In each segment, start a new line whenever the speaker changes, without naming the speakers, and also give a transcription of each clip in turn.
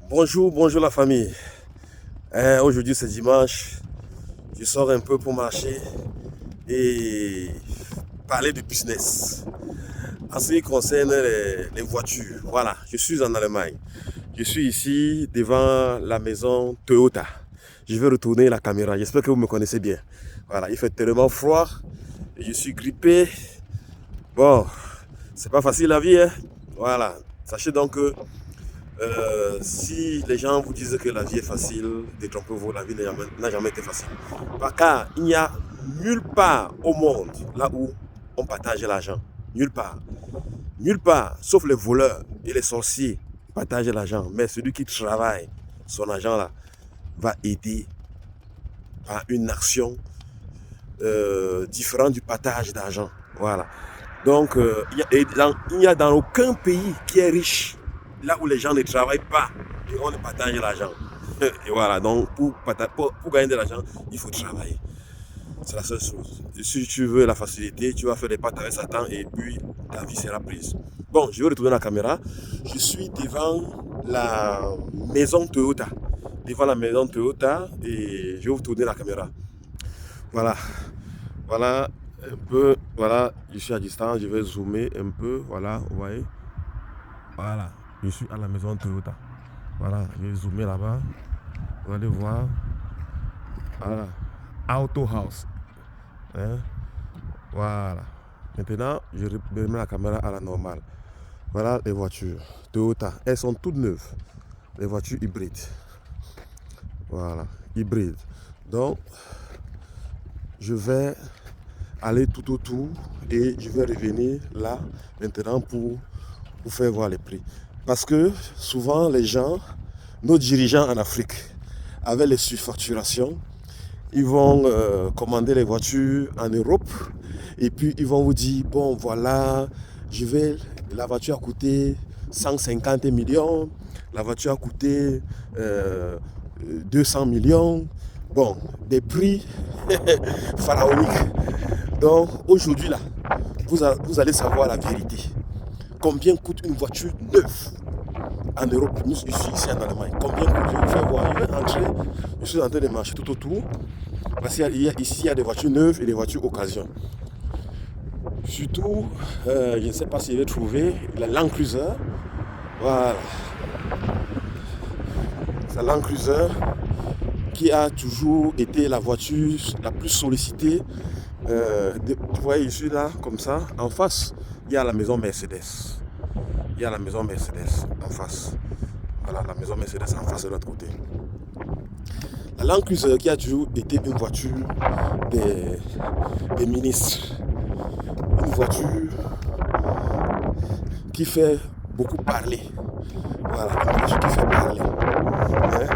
Bonjour, bonjour la famille. Aujourd'hui c'est dimanche. Je sors un peu pour marcher et parler de business. En ce qui concerne les voitures, voilà, je suis en Allemagne. Je suis ici devant la maison Toyota. Je vais retourner la caméra. J'espère que vous me connaissez bien. Voilà, il fait tellement froid et je suis grippé. Bon, c'est pas facile la vie, hein. Voilà. Sachez donc que si les gens vous disent que la vie est facile, détrompez-vous, la vie n'a jamais été facile. Car il n'y a nulle part au monde là où on partage l'argent. Nulle part. Nulle part, sauf les voleurs et les sorciers partagent l'argent. Mais celui qui travaille son argent là va aider par une action différente du partage d'argent. Voilà. Donc, il n'y a dans aucun pays qui est riche, là où les gens ne travaillent pas et on ne partage l'argent. Et voilà, donc pour gagner de l'argent, il faut travailler. C'est la seule chose. Et si tu veux la facilité, tu vas faire des pâtes avec Satan et puis ta vie sera prise. Bon, je vais retourner la caméra. Je suis devant la maison Toyota. Devant la maison Toyota et je vais vous tourner la caméra. Voilà. Voilà un peu, voilà, je suis à distance, je vais zoomer un peu, voilà, vous voyez. Voilà, je suis à la maison Toyota. Voilà, je vais zoomer là-bas. Vous allez voir. Voilà, Auto House. Hein? Voilà. Maintenant, je remets la caméra à la normale. Voilà les voitures Toyota. Elles sont toutes neuves. Les voitures hybrides. Voilà, hybrides. Donc, je vais aller tout autour et je vais revenir là maintenant pour vous faire voir les prix. Parce que souvent les gens, nos dirigeants en Afrique, avec les surfacturations, ils vont commander les voitures en Europe et puis ils vont vous dire, bon voilà, la voiture a coûté 150 millions, la voiture a coûté 200 millions. Bon, des prix pharaoniques. Donc aujourd'hui là, vous allez savoir la vérité. Combien coûte une voiture neuve en Europe? Nous ici en Allemagne. Combien coûte? Je vais faire voir. Je vais entrer. Je suis en train de marcher tout autour. Parce qu'ici, il y a des voitures neuves et des voitures occasion. Surtout, je ne sais pas si je vais trouver la Land Cruiser. Voilà. C'est la Land Cruiser qui a toujours été la voiture la plus sollicitée. Vous voyez, je suis là, comme ça. En face, il y a la maison Mercedes. Il y a la maison Mercedes en face. Voilà, la maison Mercedes en face de l'autre côté. La Land Cruiser qui a toujours été une voiture des ministres. Une voiture qui fait beaucoup parler. Voilà, une voiture qui fait parler. Hein?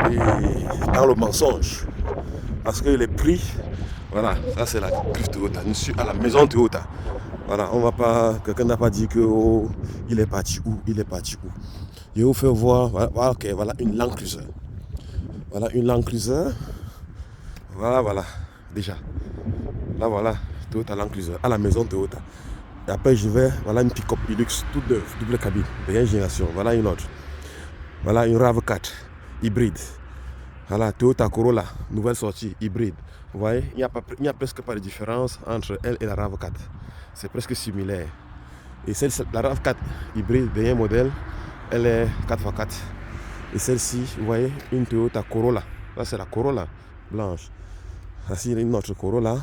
Et dans le mensonge. Parce que les prix, voilà, ça c'est la cuve Toyota. Je suis à la maison Toyota. Voilà, on va pas, quelqu'un n'a pas dit que oh, il est parti où, il est parti où. Je vais vous faire voir, voilà, ok, voilà une Land Cruiser. Voilà une Land Cruiser. Voilà, déjà. Là voilà, Toyota Land Cruiser, à la maison Toyota. Et après je vais, voilà une pick-up Hilux, toute neuve, double cabine, dernière génération. Voilà une autre. Voilà une RAV4, hybride. Voilà, Toyota Corolla, nouvelle sortie, hybride. Vous voyez, il n'y a presque pas de différence entre elle et la RAV4. C'est presque similaire. Et la RAV4 hybride, dernier modèle, elle est 4x4. Et celle-ci, vous voyez, une Toyota Corolla. Là, c'est la Corolla blanche. Là, c'est une autre Corolla.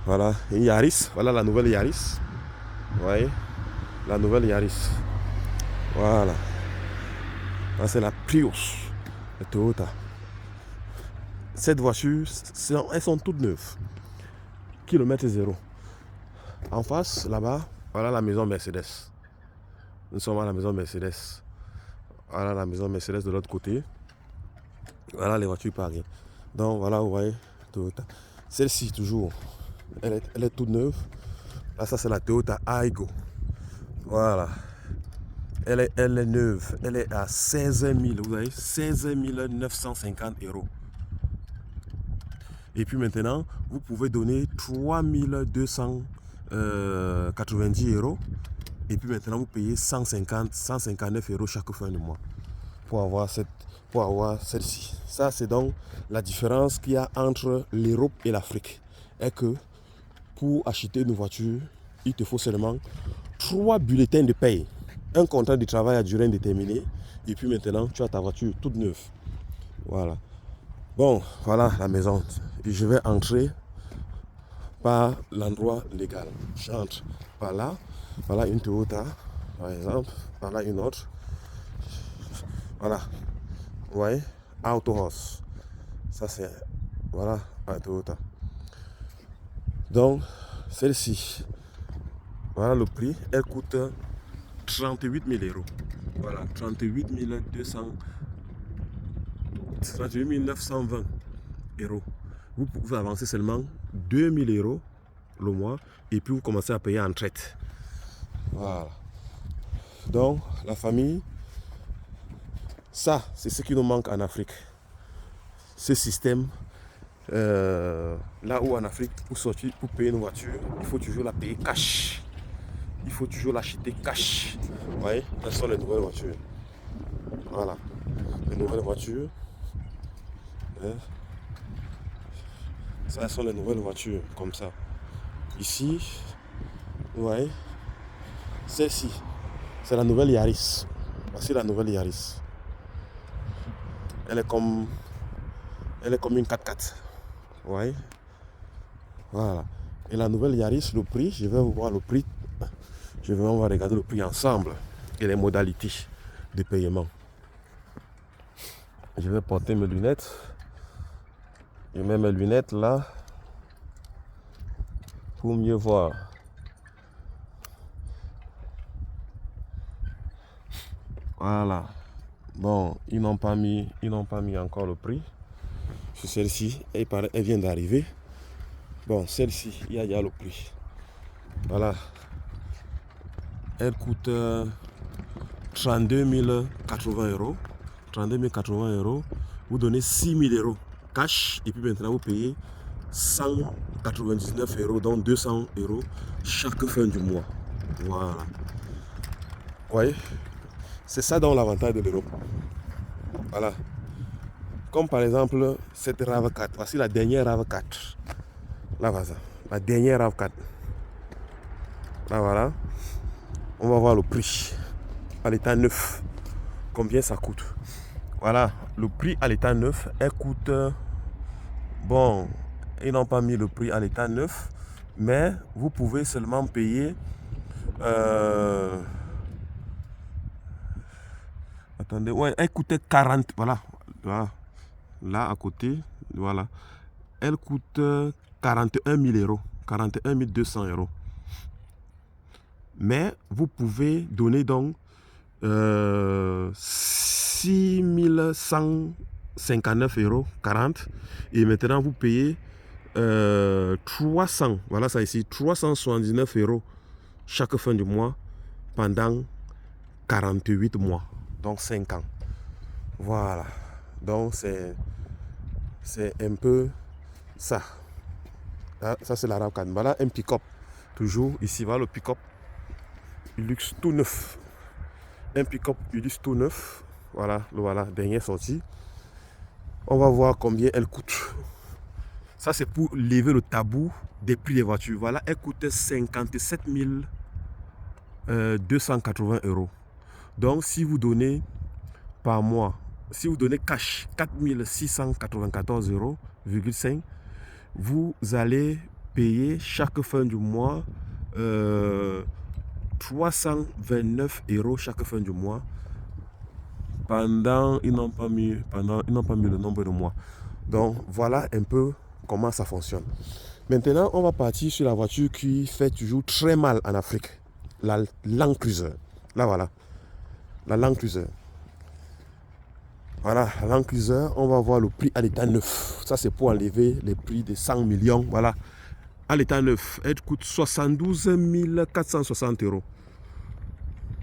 Voilà, une Yaris. Voilà la nouvelle Yaris. Vous voyez, la nouvelle Yaris. Voilà. Là, c'est la Prius, la Toyota. Cette voiture, elles sont toutes neuves. Kilomètre zéro. En face, là-bas, voilà la maison Mercedes. Nous sommes à la maison Mercedes. Voilà la maison Mercedes de l'autre côté. Voilà les voitures parées. Donc voilà, vous voyez, Toyota. Celle-ci, toujours, elle est toute neuve. Là, ça, c'est la Toyota Aygo. Voilà. Elle est neuve. Elle est à 16 000, vous voyez, 16 950 €. Et puis maintenant, vous pouvez donner 3 290 €. Et puis maintenant, vous payez 159 euros chaque fin de mois pour avoir celle-ci. Ça, c'est donc la différence qu'il y a entre l'Europe et l'Afrique. Et que pour acheter une voiture, il te faut seulement 3 bulletins de paye, un contrat de travail à durée indéterminée, et puis maintenant, tu as ta voiture toute neuve. Voilà. Bon, voilà la maison. Et je vais entrer par l'endroit légal. J'entre par là. Voilà une Toyota, par exemple. Par là une autre. Voilà. Vous voyez, Auto House. Ça c'est, voilà, la Toyota. Donc, celle-ci, voilà le prix. Elle coûte 38 000 euros. Voilà, 38 920 euros. Vous pouvez avancer seulement 2 000 euros le mois et puis vous commencez à payer en traite. Voilà. Donc, la famille, ça, c'est ce qui nous manque en Afrique. Ce système, là où en Afrique, pour sortir, pour payer une voiture, il faut toujours la payer cash. Il faut toujours l'acheter cash. Vous voyez, ce sont les nouvelles voitures. Voilà. Les nouvelles voitures. Ça sont les nouvelles voitures, comme ça. Ici, vous voyez, celle-ci, c'est la nouvelle Yaris. Voici la nouvelle Yaris. Elle est comme une 4x4. Vous voyez? Voilà. Et la nouvelle Yaris, le prix, je vais vous voir le prix. On va regarder le prix ensemble et les modalités de paiement. Je vais porter mes lunettes. Je mets mes lunettes là pour mieux voir. Voilà. Bon, ils n'ont pas mis encore le prix. Sur celle-ci, elle vient d'arriver. Bon, celle-ci, il y a le prix. Voilà. Elle coûte 32 080 euros. 32 080 euros. Vous donnez 6 000 euros cash. Et puis maintenant, vous payez 199 euros, donc 200 euros chaque fin du mois. Voilà. Vous voyez? C'est ça donc l'avantage de l'Europe. Voilà. Comme par exemple cette RAV4. Voici la dernière RAV4. Là, voilà. La dernière RAV4. Là, voilà. On va voir le prix à l'état neuf. Combien ça coûte. Voilà. Le prix à l'état neuf, elle coûte... Bon, ils n'ont pas mis le prix à l'état neuf. Mais vous pouvez seulement payer... Attendez, ouais, elle coûtait 40, voilà, là à côté, voilà. Elle coûte 41 000 euros, 41 200 euros. Mais vous pouvez donner donc 6 159 euros, 40. Et maintenant vous payez 300, voilà ça ici, 379 euros chaque fin du mois pendant 48 mois. Donc 5 ans. Voilà. Donc c'est un peu ça. Ah, ça c'est la RAV4. Voilà un pick-up. Toujours ici, voilà le pick-up. Hilux tout neuf. Un pick-up Hilux tout neuf. Voilà, dernière sortie. On va voir combien elle coûte. Ça c'est pour lever le tabou des prix des voitures. Voilà, elle coûte 57 280 euros. Donc, si vous donnez par mois, si vous donnez cash 4 694 euros, vous allez payer chaque fin du mois 329 euros chaque fin du mois. Ils n'ont pas mis le nombre de mois. Donc, voilà un peu comment ça fonctionne. Maintenant, on va partir sur la voiture qui fait toujours très mal en Afrique. La Land Cruiser. Là, voilà. La Land Cruiser. Voilà, la Land Cruiser, on va voir le prix à l'état neuf. Ça, c'est pour enlever les prix de 100 millions. Voilà. À l'état neuf, elle coûte 72 460 euros.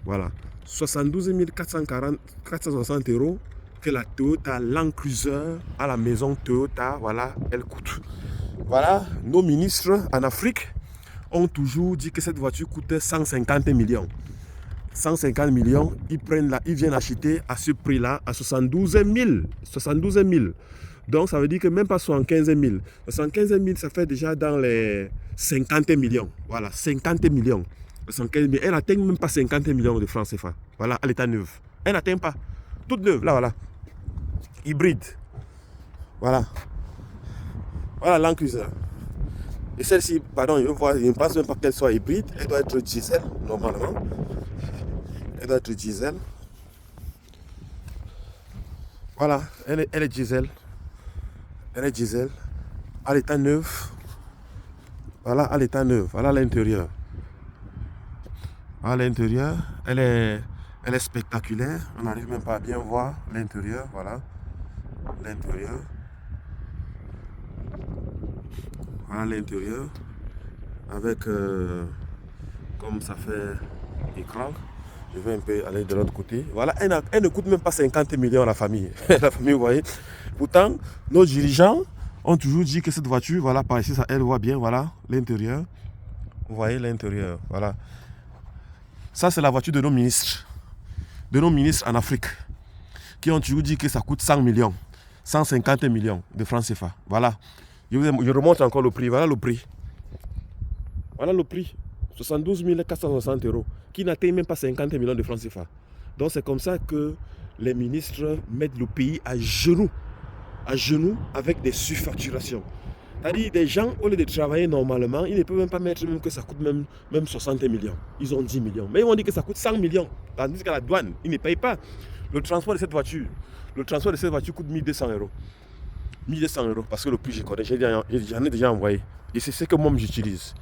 Voilà. 72 460 euros que la Toyota Land Cruiser à la maison Toyota, voilà, elle coûte. Voilà, nos ministres en Afrique ont toujours dit que cette voiture coûte 150 millions. 150 millions, ils viennent acheter à ce prix-là, à 72 000. 72 000. Donc, ça veut dire que même pas 75 000. 75 000, ça fait déjà dans les 50 millions. Voilà, 50 millions. 75 000. Elle n'atteint même pas 50 millions de francs CFA. Voilà, à l'état neuf. Elle n'atteint pas. Toute neuve, là, voilà. Hybride. Voilà. Voilà Land Cruiser. Et celle-ci, pardon, je ne pense même pas qu'elle soit hybride. Elle doit être diesel, normalement. Elle doit être diesel. Voilà, elle est diesel. Elle est diesel. À l'état neuf. Voilà, à l'état neuf. Voilà l'intérieur. Voilà l'intérieur. Elle est spectaculaire. On n'arrive même pas à bien voir l'intérieur. Voilà. L'intérieur. Voilà l'intérieur. Avec, comme ça fait écran. Je vais un peu aller de l'autre côté. Voilà, elle ne coûte même pas 50 millions à la famille. La famille, vous voyez. Pourtant, nos dirigeants ont toujours dit que cette voiture, voilà, par ici, ça, elle voit bien, voilà, l'intérieur. Vous voyez l'intérieur, voilà. Ça, c'est la voiture de nos ministres. De nos ministres en Afrique. Qui ont toujours dit que ça coûte 100 millions. 150 millions de francs CFA. Voilà. Je remonte encore le prix. Voilà le prix. Voilà le prix. 72 460 €. Qui n'atteint même pas 50 millions de francs CFA. Donc c'est comme ça que les ministres mettent le pays à genoux avec des surfacturations. C'est-à-dire des gens, au lieu de travailler normalement, ils ne peuvent même pas mettre même que ça coûte même 60 millions. Ils ont 10 millions. Mais ils vont dire que ça coûte 100 millions. Tandis qu'à la douane, ils ne payent pas. Le transport de cette voiture coûte 1200 €. 1200 € parce que le prix je connais, j'en ai déjà envoyé. Et c'est ce que moi j'utilise.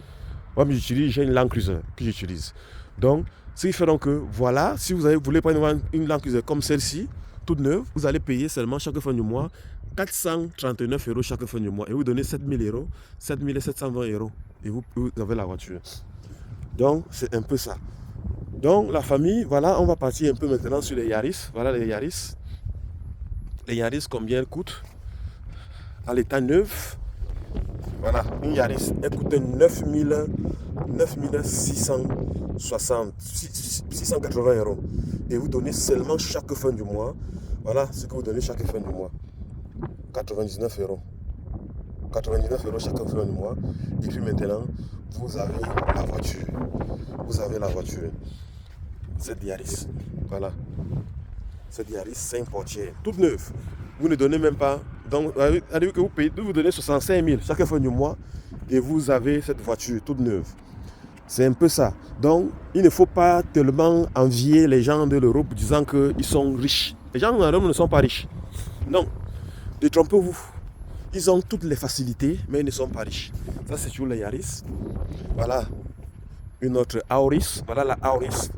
Moi j'utilise, j'ai une Land Cruiser que j'utilise. Donc, ce qui fait donc que, voilà, si vous voulez prendre une Land Cruiser comme celle-ci, toute neuve, vous allez payer seulement chaque fin du mois 439 € chaque fin du mois. Et vous donnez 7 000 €, 7 720 €. Et vous avez la voiture. Donc, c'est un peu ça. Donc, la famille, voilà, on va partir un peu maintenant sur les Yaris. Voilà les Yaris. Les Yaris, combien elles coûtent? À l'état neuf. Voilà, une Yaris, elle coûte 9 680 €. Et vous donnez seulement chaque fin du mois. Voilà ce que vous donnez chaque fin du mois. 99 €. 99 € chaque fin du mois. Et puis maintenant, vous avez la voiture. Vous avez la voiture. Cette Yaris. Voilà. Cette Yaris 5 portières. Toute neuve. Vous ne donnez même pas. Donc, que vous payez, vous donnez 65 000 chaque fin du mois. Et vous avez cette voiture toute neuve. C'est un peu ça. Donc, il ne faut pas tellement envier les gens de l'Europe disant qu'ils sont riches. Les gens en Europe ne sont pas riches. Non. Détrompez-vous. Ils ont toutes les facilités, mais ils ne sont pas riches. Ça, c'est sur la Yaris. Voilà. Une autre Auris. Voilà la Auris.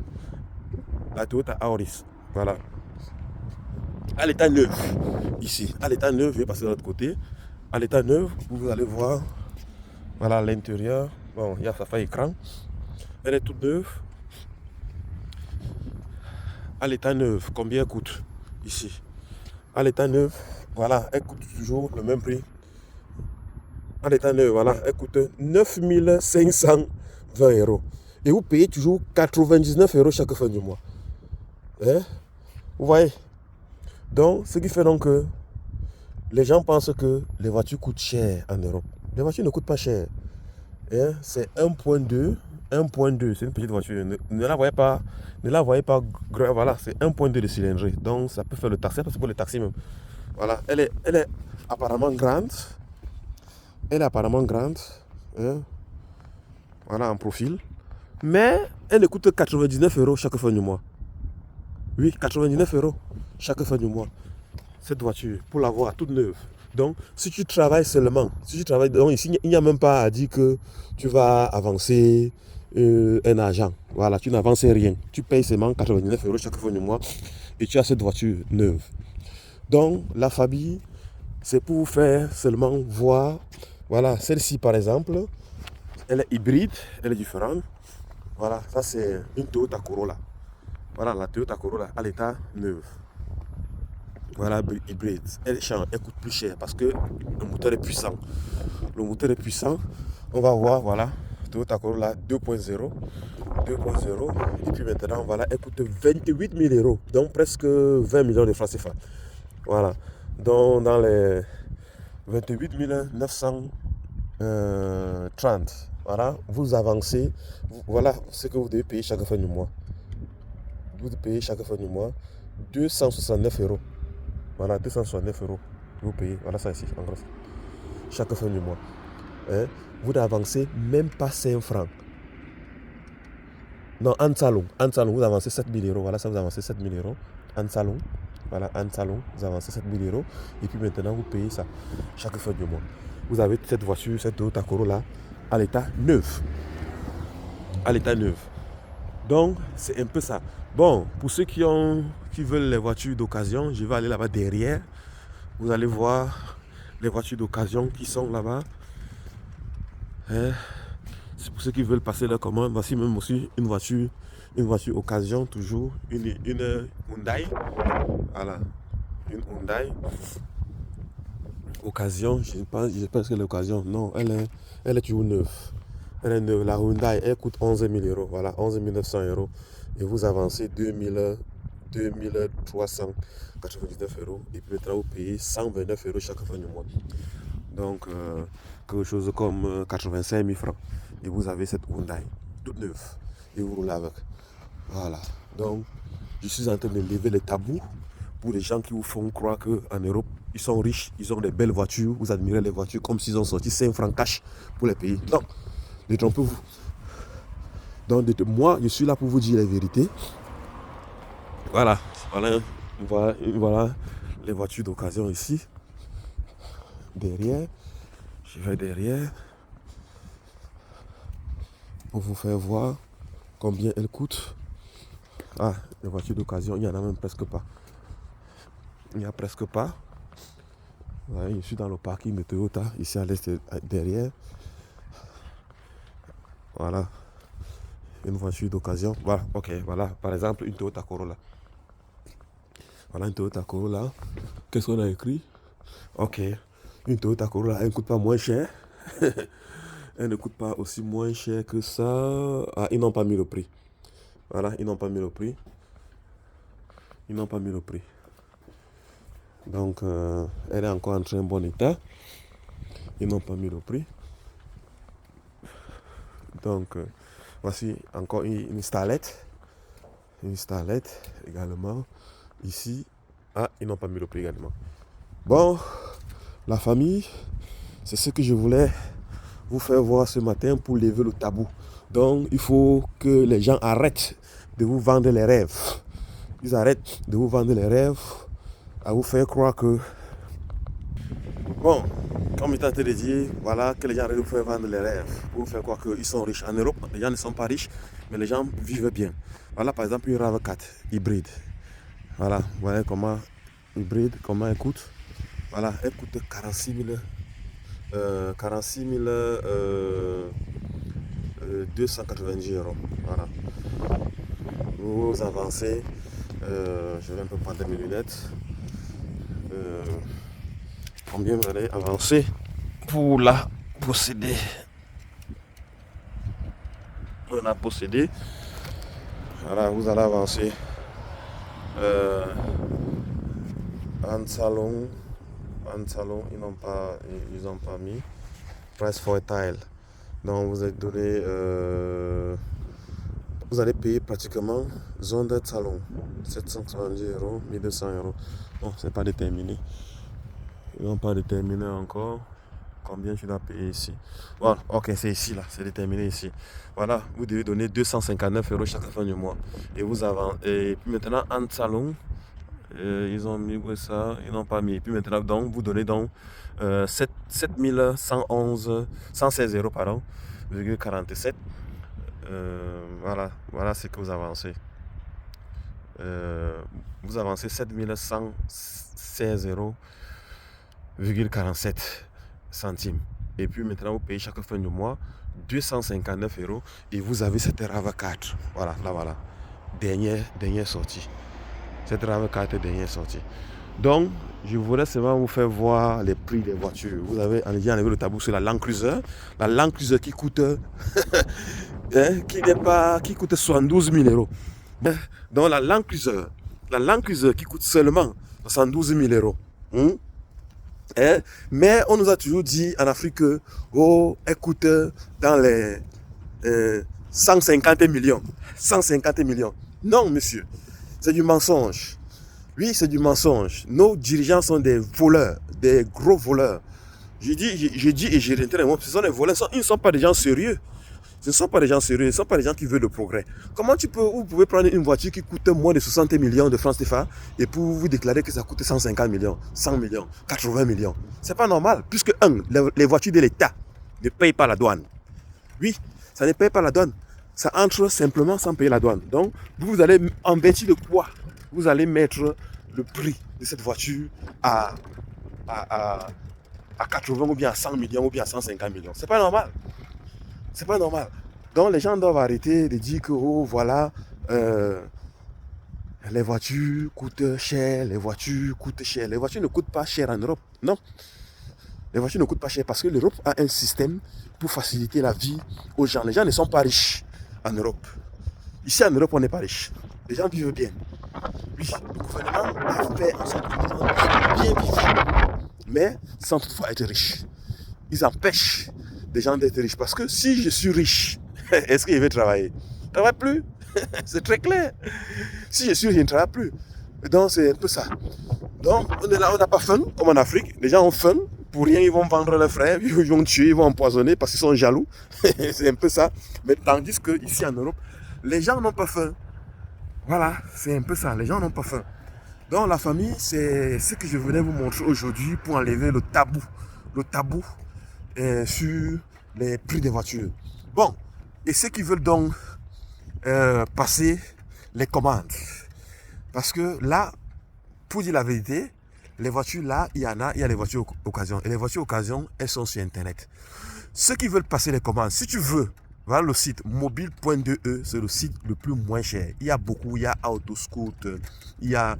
La Toyota Auris. Voilà. À l'état neuf. Ici. À l'état neuf, je vais passer de l'autre côté. À l'état neuf, vous allez voir. Voilà l'intérieur. Bon, il y a ça fait écran. Elle est toute neuve. À l'état neuf, combien elle coûte? Ici. À l'état neuf, voilà, elle coûte toujours le même prix. À l'état neuf, voilà, elle coûte 9 520 €. Et vous payez toujours 99 € chaque fin du mois. Hein? Vous voyez? Donc, ce qui fait donc que les gens pensent que les voitures coûtent cher en Europe. Les voitures ne coûtent pas cher. Hein? C'est 1.2. 1.2, c'est une petite voiture. Ne la voyez pas. Voilà, c'est 1.2 de cylindrée. Donc, ça peut faire le taxi, parce que c'est pour le taxi même. Voilà, elle est apparemment grande. Elle est apparemment grande. Hein? Voilà, en profil. Mais elle ne coûte que 99 € chaque fin du mois. Oui, 99 € chaque fin du mois. Cette voiture, pour l'avoir toute neuve. Donc, si tu travailles seulement, donc ici, il n'y a même pas à dire que tu vas avancer un argent. Voilà, tu n'avances rien. Tu payes seulement 99 € chaque fin du mois et tu as cette voiture neuve. Donc, la famille, c'est pour vous faire seulement voir. Voilà, celle-ci par exemple, elle est hybride, elle est différente. Voilà, ça c'est une Toyota Corolla. Voilà, la Toyota Corolla à l'état neuf. Voilà, hybride. Elle coûte plus cher parce que le moteur est puissant. Le moteur est puissant. On va voir, voilà, Toyota Corolla 2.0. 2.0. Et puis maintenant, voilà, elle coûte 28 000 euros. Donc presque 20 millions de francs CFA. Voilà. Donc dans les 28 930. Voilà, vous avancez. Voilà ce que vous devez payer chaque fin du mois. Vous devez payer chaque fin du mois 269 euros. Voilà, 269 euros. Vous payez. Voilà ça ici, en gros. Chaque fin du mois. Hein? Vous n'avancez même pas 5 francs. Non, en salon, vous avancez 7 000 euros. Voilà, ça vous avancez 7 000 euros. En salon, voilà, en salon, vous avancez 7 000 euros. Et puis maintenant, vous payez ça chaque fin du mois. Vous avez cette voiture, cette Toyota Corolla à l'état neuf. À l'état neuf. Donc, c'est un peu ça. Bon, pour ceux qui veulent les voitures d'occasion, je vais aller là-bas derrière. Vous allez voir les voitures d'occasion qui sont là-bas. Hein? C'est pour ceux qui veulent passer leur commande. Voici même aussi une voiture occasion, toujours. Une Hyundai. Voilà. Une Hyundai. Occasion, je pense que l'occasion. Non, elle est toujours neuve. Elle est neuve. La Hyundai, elle coûte 11 000 euros. Voilà, 11 900 euros. Et vous avancez 2399 euros. Et puis maintenant, vous payez 129 euros chaque fin du mois. Donc, quelque chose comme 85 000 francs. Et vous avez cette Hyundai toute neuve. Et vous roulez avec. Voilà. Donc, je suis en train de lever les tabous pour les gens qui vous font croire qu'en Europe, ils sont riches, ils ont des belles voitures. Vous admirez les voitures comme s'ils ont sorti 5 francs cash pour les payer. Non, détrompez-vous. Donc, moi, je suis là pour vous dire la vérité. Voilà les voitures d'occasion ici. Derrière, je vais derrière pour vous faire voir combien elles coûtent. Ah, les voitures d'occasion, il n'y en a même presque pas. Il n'y a presque pas. Ouais, je suis dans le parking de Toyota, ici à l'est derrière. Voilà. Une voiture d'occasion. Voilà, ok, voilà. Par exemple, une Toyota Corolla. Voilà une Toyota Corolla. Qu'est-ce qu'on a écrit? Ok. Une Toyota Corolla, elle ne coûte pas moins cher. Elle ne coûte pas aussi moins cher que ça. Ah, ils n'ont pas mis le prix. Voilà, ils n'ont pas mis le prix. Ils n'ont pas mis le prix. Donc, elle est encore en très bon état. Ils n'ont pas mis le prix. Donc, voici encore une Starlet. Une Starlet également. Ici. Ah, ils n'ont pas mis le prix également. Bon, la famille, c'est ce que je voulais vous faire voir ce matin pour lever le tabou. Donc, il faut que les gens arrêtent de vous vendre les rêves. Ils arrêtent de vous vendre les rêves, à vous faire croire que... Bon, comme il tentait de dire, voilà, que les gens arrêtent de vous faire vendre les rêves, pour vous faire croire qu'ils sont riches. En Europe, les gens ne sont pas riches, mais les gens vivent bien. Voilà, par exemple, une RAV4 hybride. Voilà, vous voyez comment hybride, comment elle coûte. Voilà, elle coûte 46 290 euros. Voilà. Vous avancez. Je vais un peu prendre mes lunettes. Combien vous allez avancer pour la posséder? Pour la posséder. Voilà, vous allez avancer. En salon, ils n'ont pas mis price for a tile. Donc vous êtes donné, vous allez payer pratiquement zone de salon 770 euros, 1200 euros. Bon, c'est pas déterminé. Ils n'ont pas déterminé encore combien je dois payer ici. Voilà, ok, c'est ici là, c'est déterminé ici. Voilà, vous devez donner 259 euros chaque fin du mois. Et vous avancez. Et puis maintenant en salon. Ils ont mis ça, ils n'ont pas mis. Et puis maintenant, donc, vous donnez donc 116 euros, pardon, 47. Voilà ce que vous avancez. Vous avancez 7116 euros, 47 centimes. Et puis maintenant, vous payez chaque fin du mois 259 euros et vous avez cette RAV4. Voilà, là, voilà. Dernière sortie. Cette RAV4 est dernière sortie. Donc, je voulais seulement vous faire voir les prix des voitures. Vous avez enlevé le tabou sur la Land Cruiser. La Land Cruiser qui coûte hein, qui coûte 72 000 euros. Hein, donc la Land Cruiser qui coûte seulement 72 000 euros. Hein. Hein? Mais on nous a toujours dit en Afrique que, oh, elle coûte dans les 150 millions. 150 millions. Non, monsieur, c'est du mensonge. Oui, c'est du mensonge. Nos dirigeants sont des voleurs, des gros voleurs. Je dis et je réitère, ce sont des voleurs, ils ne sont pas des gens sérieux. Ce ne sont pas des gens sérieux, ce ne sont pas des gens qui veulent le progrès. Comment vous pouvez prendre une voiture qui coûte moins de 60 millions de francs CFA et pour vous déclarer que ça coûte 150 millions, 100 millions, 80 millions? C'est pas normal, puisque les voitures de l'État ne payent pas la douane. Oui, ça ne paye pas la douane. Ça entre simplement sans payer la douane. Donc, vous allez, en vertu de quoi vous allez mettre le prix de cette voiture à 80 ou bien à 100 millions ou bien à 150 millions. C'est pas normal. C'est pas normal. Donc les gens doivent arrêter de dire que oh voilà, les voitures coûtent cher, les voitures coûtent cher. Les voitures ne coûtent pas cher en Europe. Non. Les voitures ne coûtent pas cher parce que l'Europe a un système pour faciliter la vie aux gens. Les gens ne sont pas riches en Europe. Ici en Europe, on n'est pas riche. Les gens vivent bien. Oui, le gouvernement a fait en sorte que les gens vivent bien vivre, mais sans toutefois être riches. Ils empêchent des gens d'être riches. Parce que si je suis riche, est-ce que je vais travailler? Je ne travaille plus. C'est très clair. Si je suis riche, je ne travaille plus. Donc c'est un peu ça. Donc on est là, on n'a pas faim, comme en Afrique. Les gens ont faim. Pour rien, ils vont vendre leurs frères, ils vont tuer, ils vont empoisonner parce qu'ils sont jaloux. C'est un peu ça. Mais tandis qu'ici en Europe, les gens n'ont pas faim. Voilà, c'est un peu ça. Les gens n'ont pas faim. Donc la famille, c'est ce que je venais vous montrer aujourd'hui pour enlever le tabou. Le tabou sur les prix des voitures. Bon, et ceux qui veulent donc passer les commandes. Parce que là, pour dire la vérité, les voitures là, il y a les voitures occasion. Et les voitures occasion, elles sont sur Internet. Ceux qui veulent passer les commandes, si tu veux, voilà le site mobile.de, c'est le site le plus moins cher. Il y a beaucoup, il y a Autoscoot, il y a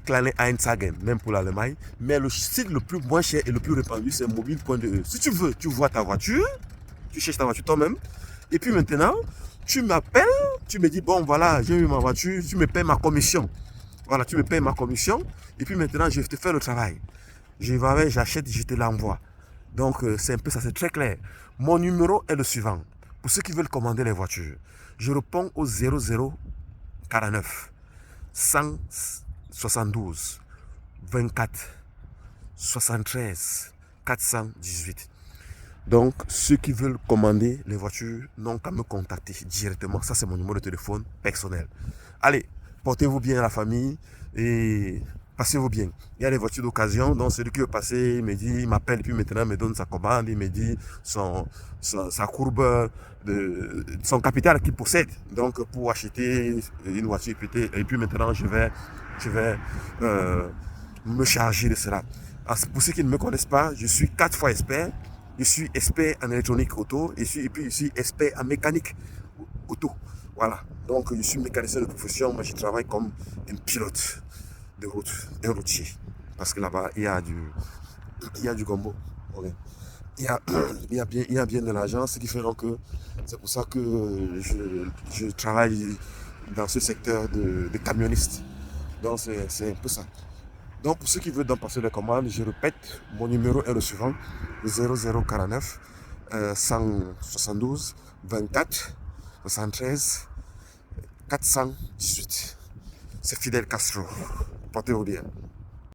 Kleine Einsagen, même pour l'Allemagne. Mais le site le plus moins cher et le plus répandu, c'est mobile.de. Si tu veux, tu vois ta voiture, tu cherches ta voiture toi-même. Et puis maintenant, tu m'appelles, tu me dis, bon voilà, j'ai eu ma voiture, tu me payes ma commission. Voilà, tu me payes ma commission. Et puis maintenant, je vais te faire le travail. J'achète, je te l'envoie. Donc, c'est un peu ça, c'est très clair. Mon numéro est le suivant. Pour ceux qui veulent commander les voitures, je réponds au 0049 172 24 73 418. Donc, ceux qui veulent commander les voitures n'ont qu'à me contacter directement. Ça, c'est mon numéro de téléphone personnel. Allez, portez-vous bien à la famille et passez-vous bien. Il y a les voitures d'occasion, donc celui qui veut passer, il me dit, il m'appelle, puis maintenant il me donne sa commande, il me dit sa courbe, son capital qu'il possède. Donc pour acheter une voiture, et puis maintenant je vais me charger de cela. Pour ceux qui ne me connaissent pas, je suis 4 fois expert. Je suis expert en électronique auto et puis je suis expert en mécanique auto. Voilà. Donc je suis mécanicien de profession, mais je travaille comme un pilote de route, un routier. Parce que là-bas, il y a du gombo. Okay. Il y a bien de l'argent, ce qui fait que c'est pour ça que je travaille dans ce secteur de camionniste. Donc c'est un peu ça. Donc pour ceux qui veulent passer les commandes, je répète, mon numéro est le suivant, 0049 172 24 73 418. C'est Fidel Castro. Portez-vous bien.